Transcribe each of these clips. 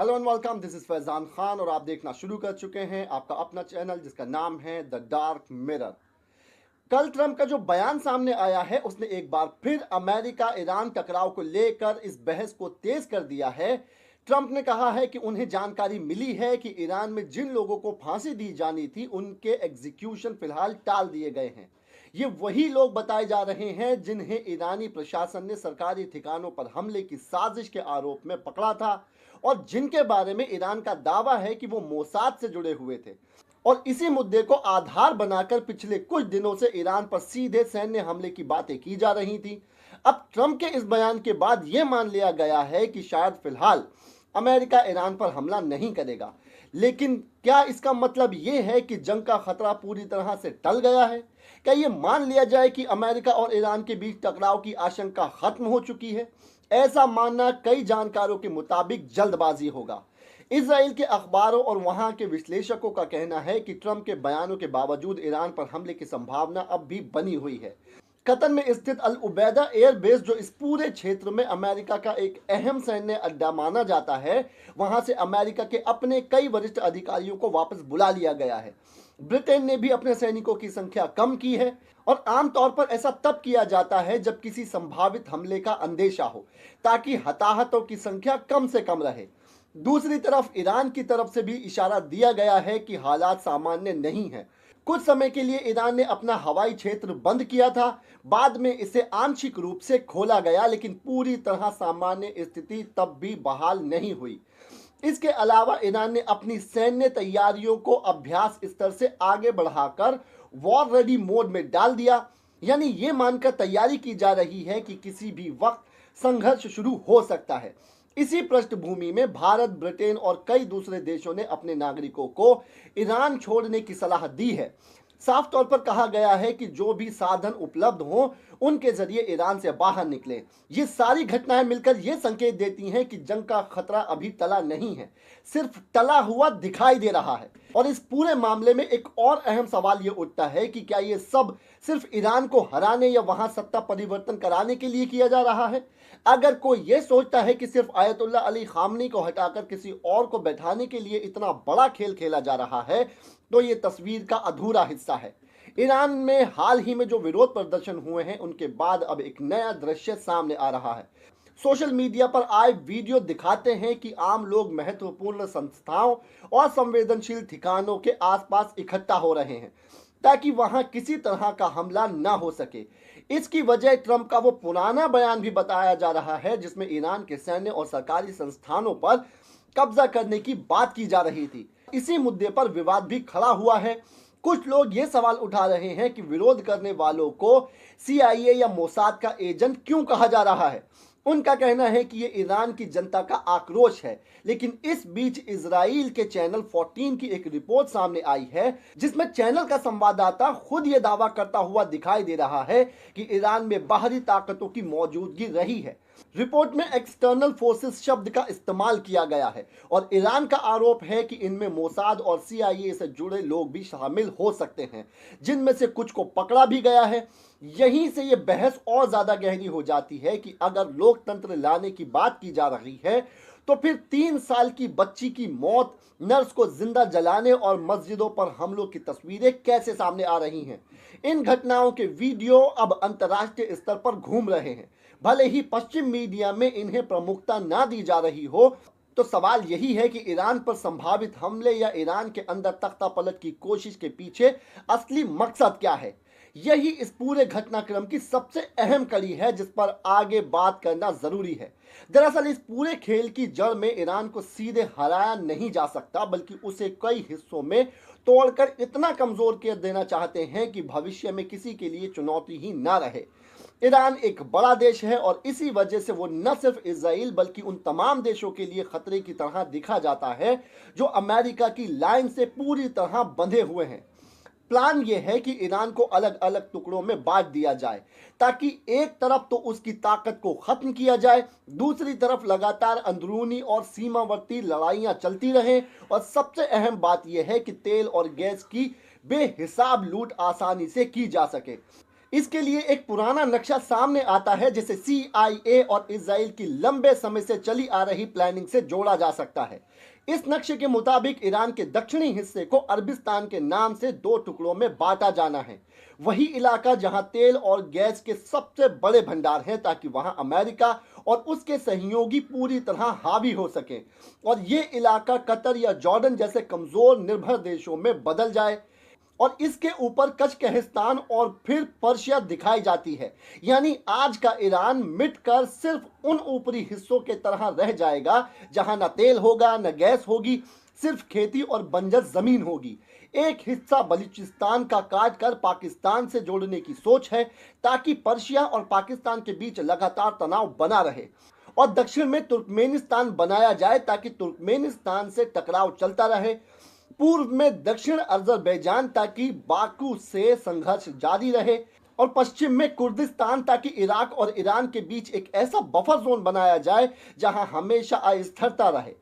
Hello and welcome, this is Faizan Khan और आप देखना शुरू कर चुके हैं आपका अपना चैनल जिसका नाम है द डार्क मिरर। कल ट्रंप का जो बयान सामने आया है उसने एक बार फिर अमेरिका ईरान टकराव को लेकर इस बहस को तेज कर दिया है। ट्रंप ने कहा है कि उन्हें जानकारी मिली है कि ईरान में जिन लोगों को फांसी दी जानी थी उनके एग्जीक्यूशन फिलहाल टाल दिए गए हैं। ये वही लोग बताए जा रहे हैं जिन्हें ईरानी प्रशासन ने सरकारी ठिकानों पर हमले की साजिश के आरोप में पकड़ा था और जिनके बारे में ईरान का दावा है कि वो मोसाद से जुड़े हुए थे। और इसी मुद्दे को आधार बनाकर पिछले कुछ दिनों से ईरान पर सीधे सैन्य हमले की बातें की जा रही थी। अब ट्रंप के इस बयान के बाद यह मान लिया गया है कि शायद फिलहाल अमेरिका ईरान पर हमला नहीं करेगा। लेकिन क्या इसका मतलब यह है कि जंग का खतरा पूरी तरह से टल गया है? क्या यह मान लिया जाए कि अमेरिका और ईरान के बीच टकराव की आशंका खत्म हो चुकी है? ऐसा मानना कई जानकारों के मुताबिक जल्दबाजी होगा। इजराइल के अखबारों और वहां के विश्लेषकों का कहना है कि ट्रंप के बयानों के बावजूद ईरान पर हमले की संभावना अब भी बनी हुई है। कतर में स्थित अल उबैदा एयरबेस, जो इस पूरे क्षेत्र में अमेरिका का एक अहम सैन्य अड्डा माना जाता है, वहां से अमेरिका के अपने कई वरिष्ठ अधिकारियों को वापस बुला लिया गया है। ब्रिटेन ने भी अपने सैनिकों की संख्या कम की है और आमतौर पर ऐसा तब किया जाता है जब किसी संभावित हमले का अंदेशा हो, ताकि हताहतों की संख्या कम से कम रहे। दूसरी तरफ ईरान की तरफ से भी इशारा दिया गया है कि हालात सामान्य नहीं है। कुछ समय के लिए ईरान ने अपना हवाई क्षेत्र बंद किया था, बाद में इसे आंशिक रूप से खोला गया, लेकिन पूरी तरह सामान्य स्थिति तब भी बहाल नहीं हुई। इसके अलावा ईरान ने अपनी सैन्य तैयारियों को अभ्यास स्तर से आगे बढ़ाकर वॉर रेडी मोड में डाल दिया। यानी ये मानकर तैयारी की जा रही है कि किसी भी वक्त संघर्ष शुरू हो सकता है। इसी पृष्ठभूमि में भारत, ब्रिटेन और कई दूसरे देशों ने अपने नागरिकों को ईरान छोड़ने की सलाह दी है। साफ तौर पर कहा गया है कि जो भी साधन उपलब्ध हों उनके जरिए ईरान से बाहर निकले। ये सारी घटनाएं मिलकर ये संकेत देती हैं कि जंग का खतरा अभी टला नहीं है, सिर्फ टला हुआ दिखाई दे रहा है। और इस पूरे मामले में एक और अहम सवाल ये उठता है कि क्या ये सब सिर्फ ईरान को हराने या वहां सत्ता परिवर्तन कराने के लिए किया जा रहा है? अगर कोई ये सोचता है कि सिर्फ आयतुल्ला अली खामनी को हटाकर किसी और को बैठाने के लिए इतना बड़ा खेल खेला जा रहा है, तो ये तस्वीर का अधूरा हिस्सा है। ईरान में हाल ही में जो विरोध प्रदर्शन हुए हैं उनके बाद अब एक नया दृश्य सामने आ रहा है। सोशल मीडिया पर आए वीडियो दिखाते हैं कि आम लोग महत्वपूर्ण संस्थाओं और संवेदनशील ठिकानों के आसपास इकट्ठा हो रहे हैं ताकि वहां किसी तरह का हमला न हो सके। इसकी वजह ट्रंप का वो पुराना बयान भी बताया जा रहा है जिसमें ईरान के सैन्य और सरकारी संस्थानों पर कब्जा करने की बात की जा रही थी। इसी मुद्दे पर विवाद भी खड़ा हुआ है। कुछ लोग ये सवाल उठा रहे हैं कि विरोध करने वालों को CIA या मोसाद का एजेंट क्यों कहा जा रहा है। उनका कहना है कि ये ईरान की जनता का आक्रोश है। लेकिन इस बीच इजराइल के चैनल 14 की एक रिपोर्ट सामने आई है जिसमें चैनल का संवाददाता खुद ये दावा करता हुआ दिखाई दे रहा है कि ईरान में बाहरी ताकतों की मौजूदगी रही है। रिपोर्ट में एक्सटर्नल फोर्सेस शब्द का इस्तेमाल किया गया है और ईरान का आरोप है कि इनमें मोसाद और CIA से जुड़े लोग भी शामिल हो सकते हैं, जिनमें से कुछ को पकड़ा भी गया है। यहीं से ये बहस और ज्यादा गहरी हो जाती है कि अगर लोकतंत्र लाने की बात की जा रही है तो फिर 3 साल की बच्ची की मौत, नर्स को जिंदा जलाने और मस्जिदों पर हमलों की तस्वीरें कैसे सामने आ रही हैं? इन घटनाओं के वीडियो अब अंतर्राष्ट्रीय स्तर पर घूम रहे हैं। भले ही पश्चिम मीडिया में इन्हें प्रमुखता ना दी जा रही हो, तो सवाल यही है कि ईरान पर संभावित हमले या ईरान के अंदर तख्तापलट की कोशिश के पीछे असली मकसद क्या है? यही इस पूरे घटनाक्रम की सबसे अहम कड़ी है जिस पर आगे बात करना जरूरी है। दरअसल इस पूरे खेल की जड़ में ईरान को सीधे हराया नहीं जा सकता, बल्कि उसे कई हिस्सों में तोड़कर इतना कमजोर कर देना चाहते हैं कि भविष्य में किसी के लिए चुनौती ही ना रहे। ईरान एक बड़ा देश है और इसी वजह से वो न सिर्फ इजराइल बल्कि उन तमाम देशों के लिए खतरे की तरह दिखा जाता है जो अमेरिका की लाइन से पूरी तरह बंधे हुए हैं। प्लान यह है कि ईरान को अलग अलग टुकड़ों में बांट दिया जाए ताकि एक तरफ तो उसकी ताकत को खत्म किया जाए, दूसरी तरफ लगातार अंदरूनी और सीमावर्ती लड़ाइयां चलती रहें और सबसे अहम बात यह है कि तेल और गैस की बेहिसाब लूट आसानी से की जा सके। इसके लिए एक पुराना नक्शा सामने आता है जिसे CIA और इजराइल की लंबे समय से चली आ रही प्लानिंग से जोड़ा जा सकता है। इस नक्शे के मुताबिक ईरान के दक्षिणी हिस्से को अरबिस्तान के नाम से 2 टुकड़ों में बांटा जाना है। वही इलाका जहां तेल और गैस के सबसे बड़े भंडार हैं, ताकि वहां अमेरिका और उसके सहयोगी पूरी तरह हावी हो सके और ये इलाका कतर या जॉर्डन जैसे कमजोर निर्भर देशों में बदल जाए। और इसके ऊपर कज़किस्तान और फिर पर्शिया दिखाई जाती है। यानी आज का ईरान मिटकर सिर्फ उन ऊपरी हिस्सों के तरह रह जाएगा जहां न तेल होगा न गैस होगी, सिर्फ खेती और बंजर जमीन होगी। एक हिस्सा बलूचिस्तान का काट कर पाकिस्तान से जोड़ने की सोच है, ताकि पर्शिया और पाकिस्तान के बीच लगातार तनाव बना रहे। और दक्षिण में तुर्कमेनिस्तान बनाया जाए ताकि तुर्कमेनिस्तान से टकराव चलता रहे। पूर्व में दक्षिण अजरबैजान ताकि बाकू से संघर्ष जारी रहे। और पश्चिम में कुर्दिस्तान ताकि इराक और ईरान के बीच एक ऐसा बफर जोन बनाया जाए जहां हमेशा अस्थिरता रहे।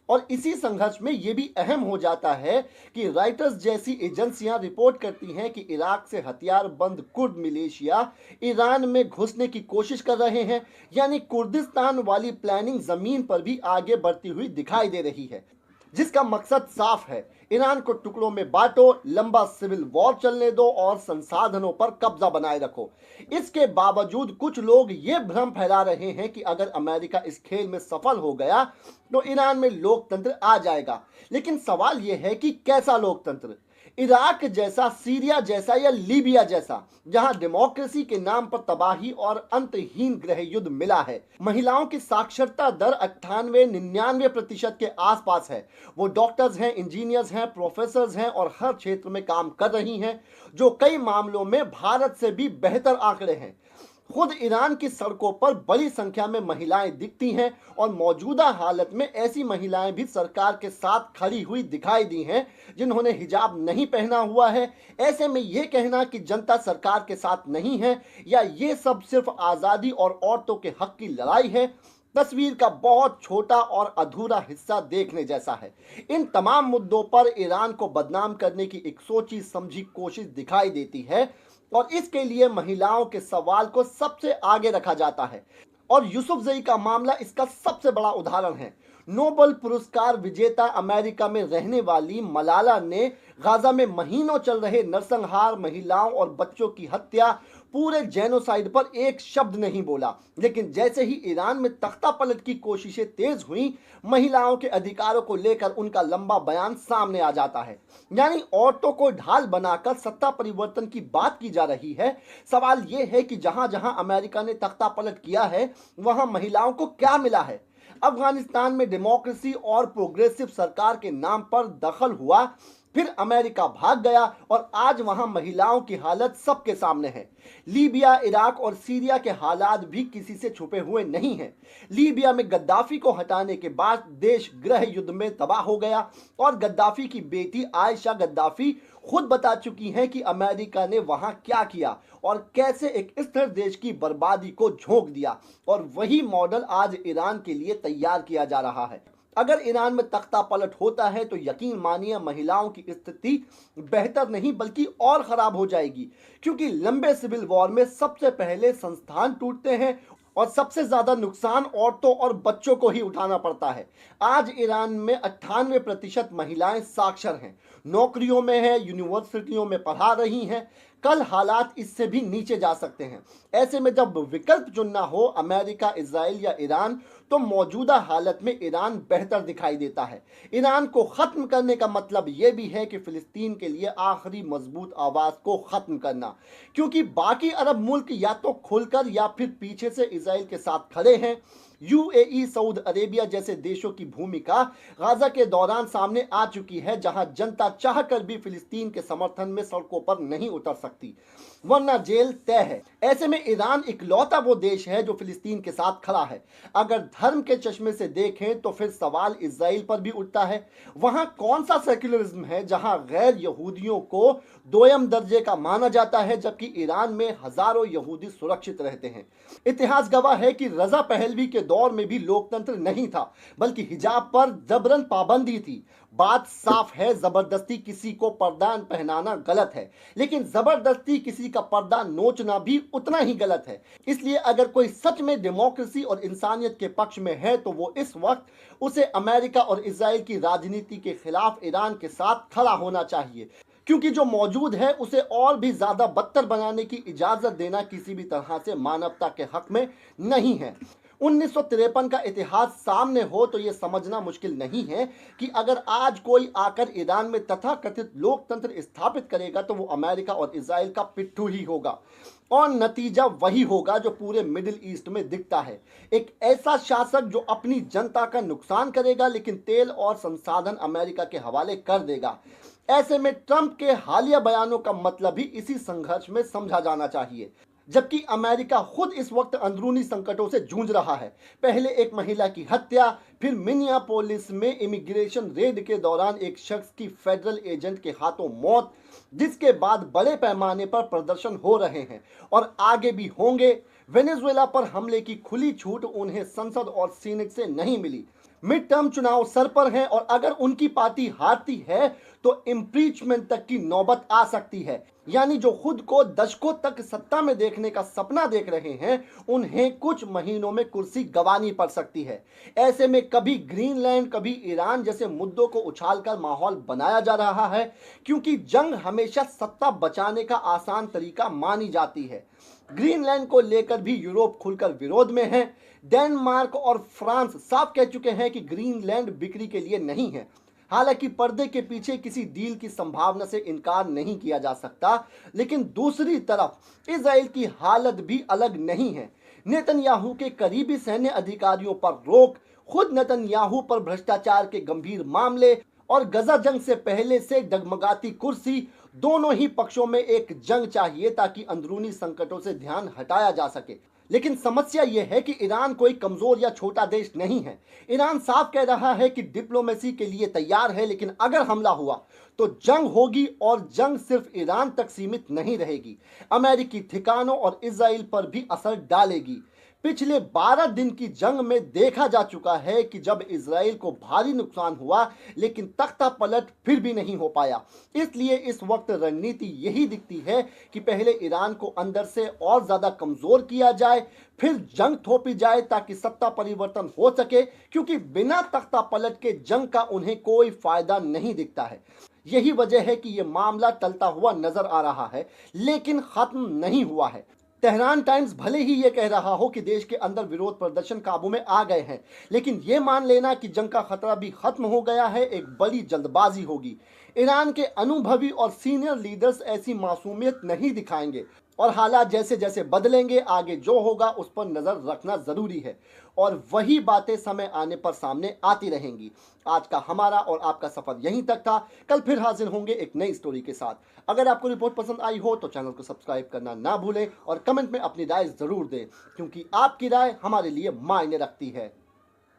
और इसी संघर्ष में यह भी अहम हो जाता है कि राइटर्स जैसी एजेंसियां रिपोर्ट करती हैं कि इराक से हथियारबंद कुर्द मिलिशिया ईरान में घुसने की कोशिश कर रहे हैं। यानी कुर्दिस्तान वाली प्लानिंग जमीन पर भी आगे बढ़ती हुई दिखाई दे रही है, जिसका मकसद साफ है, ईरान को टुकड़ों में बांटो, लंबा सिविल वॉर चलने दो और संसाधनों पर कब्जा बनाए रखो। इसके बावजूद कुछ लोग ये भ्रम फैला रहे हैं कि अगर अमेरिका इस खेल में सफल हो गया तो ईरान में लोकतंत्र आ जाएगा। लेकिन सवाल यह है कि कैसा लोकतंत्र? इराक जैसा, सीरिया जैसा या लीबिया जैसा, जहां डेमोक्रेसी के नाम पर तबाही और अंतहीन गृह युद्ध मिला है। महिलाओं की साक्षरता दर 98-99% के आसपास है। वो डॉक्टर्स हैं, इंजीनियर्स हैं, प्रोफेसर्स हैं और हर क्षेत्र में काम कर रही हैं, जो कई मामलों में भारत से भी बेहतर आंकड़े हैं। खुद ईरान की सड़कों पर बड़ी संख्या में महिलाएं दिखती हैं और मौजूदा हालत में ऐसी महिलाएं भी सरकार के साथ खड़ी हुई दिखाई दी हैं जिन्होंने हिजाब नहीं पहना हुआ है। ऐसे में यह कहना कि जनता सरकार के साथ नहीं है या ये सब सिर्फ आज़ादी और औरतों के हक की लड़ाई है, तस्वीर का बहुत छोटा और अधूरा हिस्सा देखने जैसा है। इन तमाम मुद्दों पर ईरान को बदनाम करने की एक सोची समझी कोशिश दिखाई देती है और इसके लिए महिलाओं के सवाल को सबसे आगे रखा जाता है। और यूसुफजई का मामला इसका सबसे बड़ा उदाहरण है। नोबेल पुरस्कार विजेता अमेरिका में रहने वाली मलाला ने गाजा में महीनों चल रहे नरसंहार, महिलाओं और बच्चों की हत्या, पूरे जेनोसाइड पर एक शब्द नहीं बोला। लेकिन जैसे ही ईरान में तख्ता पलट की कोशिशें तेज हुई, महिलाओं के अधिकारों को लेकर उनका लंबा बयान सामने आ जाता है। यानी औरतों को ढाल बनाकर सत्ता परिवर्तन की बात की जा रही है। सवाल यह है कि जहां जहां अमेरिका ने तख्ता पलट किया है वहां महिलाओं को क्या मिला है? अफगानिस्तान में डेमोक्रेसी और प्रोग्रेसिव सरकार के नाम पर दखल हुआ, फिर अमेरिका भाग गया और आज वहां महिलाओं की हालत सबके सामने है। लीबिया, इराक और सीरिया के हालात भी किसी से छुपे हुए नहीं हैं। लीबिया में गद्दाफी को हटाने के बाद देश गृह युद्ध में तबाह हो गया और गद्दाफी की बेटी आयशा गद्दाफी खुद बता चुकी हैं कि अमेरिका ने वहां क्या किया और कैसे एक स्थिर देश की बर्बादी को झोंक दिया। और वही मॉडल आज ईरान के लिए तैयार किया जा रहा है। अगर ईरान में तख्ता पलट होता है तो यकीन मानिए महिलाओं की स्थिति बेहतर नहीं बल्कि और खराब हो जाएगी, क्योंकि लंबे सिविल वॉर में सबसे पहले संस्थान टूटते हैं और सबसे ज्यादा नुकसान औरतों और बच्चों को ही उठाना पड़ता है। आज ईरान में 98% महिलाएं साक्षर हैं, नौकरियों में हैं, यूनिवर्सिटियों में पढ़ा रही हैं। कल हालात इससे भी नीचे जा सकते हैं। ऐसे में जब विकल्प चुनना हो अमेरिका, इजराइल या ईरान, तो मौजूदा हालत में ईरान बेहतर दिखाई देता है। ईरान को खत्म करने का मतलब यह भी है कि फिलिस्तीन के लिए आखिरी मजबूत आवाज को खत्म करना, क्योंकि बाकी अरब मुल्क या तो खुलकर या फिर पीछे से इजराइल के साथ खड़े हैं। यूएई, सऊदी अरेबिया जैसे देशों की भूमिका गाजा के दौरान सामने आ चुकी है, जहां जनता चाहकर भी फिलिस्तीन के समर्थन में सड़कों पर नहीं उतर सकती, वरना जेल तय है। ऐसे में ईरान इकलौता वो देश है जो फिलिस्तीन के साथ खड़ा है। अगर धर्म के चश्मे से देखें तो फिर सवाल इजराइल पर भी उठता है। वहां कौन सा सेक्युलरिज्म है जहां गैर यहूदियों को दोयम दर्जे का माना जाता है, जबकि ईरान में हजारों यहूदी सुरक्षित रहते हैं। इतिहास गवाह है कि रजा पहलवी के दौर में भी लोकतंत्र नहीं था, बल्कि हिजाब पर जबरन पाबंदी थी। बात साफ है, जबरदस्ती किसी को पर्दा पहनाना गलत है, लेकिन जबरदस्ती किसी का पर्दा नोचना भी उतना ही गलत है। इसलिए अगर कोई सच में डेमोक्रेसी और इंसानियत के पक्ष में है तो वो इस वक्त उसे अमेरिका और इजराइल की राजनीति के खिलाफ ईरान के साथ खड़ा होना चाहिए, क्योंकि जो मौजूद है उसे और भी ज्यादा बदतर बनाने की इजाजत देना किसी भी तरह से मानवता के हक में नहीं है। 1953 का इतिहास सामने हो तो यह समझना मुश्किल नहीं है कि अगर आज कोई आकर ईरान में तथाकथित लोकतंत्र स्थापित करेगा तो वो अमेरिका और इजराइल का पिट्ठू ही होगा, और नतीजा वही होगा जो पूरे मिडिल ईस्ट में दिखता है। एक ऐसा शासक जो अपनी जनता का नुकसान करेगा लेकिन तेल और संसाधन अमेरिका के हवाले कर देगा। ऐसे में ट्रंप के हालिया बयानों का मतलब ही इसी संघर्ष में समझा जाना चाहिए। जबकि अमेरिका खुद इस वक्त अंदरूनी संकटों से जूझ रहा है। पहले एक महिला की हत्या, फिर मिनियापोलिस में इमिग्रेशन रेड के दौरान एक शख्स की फेडरल एजेंट के हाथों मौत, जिसके बाद बड़े पैमाने पर प्रदर्शन हो रहे हैं और आगे भी होंगे। वेनेजुएला पर हमले की खुली छूट उन्हें संसद और सीनेट से नहीं मिली। मिड टर्म चुनाव सर पर हैं और अगर उनकी पार्टी हारती है तो इम्पीचमेंट तक की नौबत आ सकती है। यानी जो खुद को दशकों तक सत्ता में देखने का सपना देख रहे हैं, उन्हें कुछ महीनों में कुर्सी गंवानी पड़ सकती है। ऐसे में कभी ग्रीनलैंड, कभी ईरान जैसे मुद्दों को उछालकर माहौल बनाया जा रहा है, क्योंकि जंग हमेशा सत्ता बचाने का आसान तरीका मानी जाती है। ग्रीनलैंड को लेकर भी यूरोप खुलकर विरोध में है। डेनमार्क और फ्रांस साफ कह चुके हैं कि ग्रीनलैंड बिक्री के लिए नहीं है। हालांकि पर्दे के पीछे किसी डील की संभावना से इनकार नहीं किया जा सकता, लेकिन दूसरी तरफ इजराइल की हालत भी अलग नहीं है। नेतन्याहू के करीबी सैन्य अधिकारियों पर रोक, खुद नेतन्याहू पर भ्रष्टाचार के गंभीर मामले और गजा जंग से पहले से डगमगाती कुर्सी, दोनों ही पक्षों में एक जंग चाहिए ताकि अंदरूनी संकटों से ध्यान हटाया जा सके। लेकिन समस्या यह है कि ईरान कोई कमजोर या छोटा देश नहीं है। ईरान साफ कह रहा है कि डिप्लोमेसी के लिए तैयार है, लेकिन अगर हमला हुआ तो जंग होगी और जंग सिर्फ ईरान तक सीमित नहीं रहेगी, अमेरिकी ठिकानों और इजराइल पर भी असर डालेगी। पिछले 12 दिन की जंग में देखा जा चुका है कि जब इजराइल को भारी नुकसान हुआ लेकिन तख्ता पलट फिर भी नहीं हो पाया। इसलिए इस वक्त रणनीति यही दिखती है कि पहले ईरान को अंदर से और ज्यादा कमजोर किया जाए, फिर जंग थोपी जाए ताकि सत्ता परिवर्तन हो सके, क्योंकि बिना तख्ता पलट के जंग का उन्हें कोई फायदा नहीं दिखता है। यही वजह है कि यह मामला टलता हुआ नजर आ रहा है, लेकिन खत्म नहीं हुआ है। तेहरान टाइम्स भले ही ये कह रहा हो कि देश के अंदर विरोध प्रदर्शन काबू में आ गए हैं, लेकिन ये मान लेना कि जंग का खतरा भी खत्म हो गया है एक बड़ी जल्दबाजी होगी। ईरान के अनुभवी और सीनियर लीडर्स ऐसी मासूमियत नहीं दिखाएंगे और हालात जैसे जैसे बदलेंगे आगे जो होगा उस पर नजर रखना जरूरी है, और वही बातें समय आने पर सामने आती रहेंगी। आज का हमारा और आपका सफर यहीं तक था। कल फिर हाजिर होंगे एक नई स्टोरी के साथ। अगर आपको रिपोर्ट पसंद आई हो तो चैनल को सब्सक्राइब करना ना भूलें और कमेंट में अपनी राय जरूर दें, क्योंकि आपकी राय हमारे लिए मायने रखती है।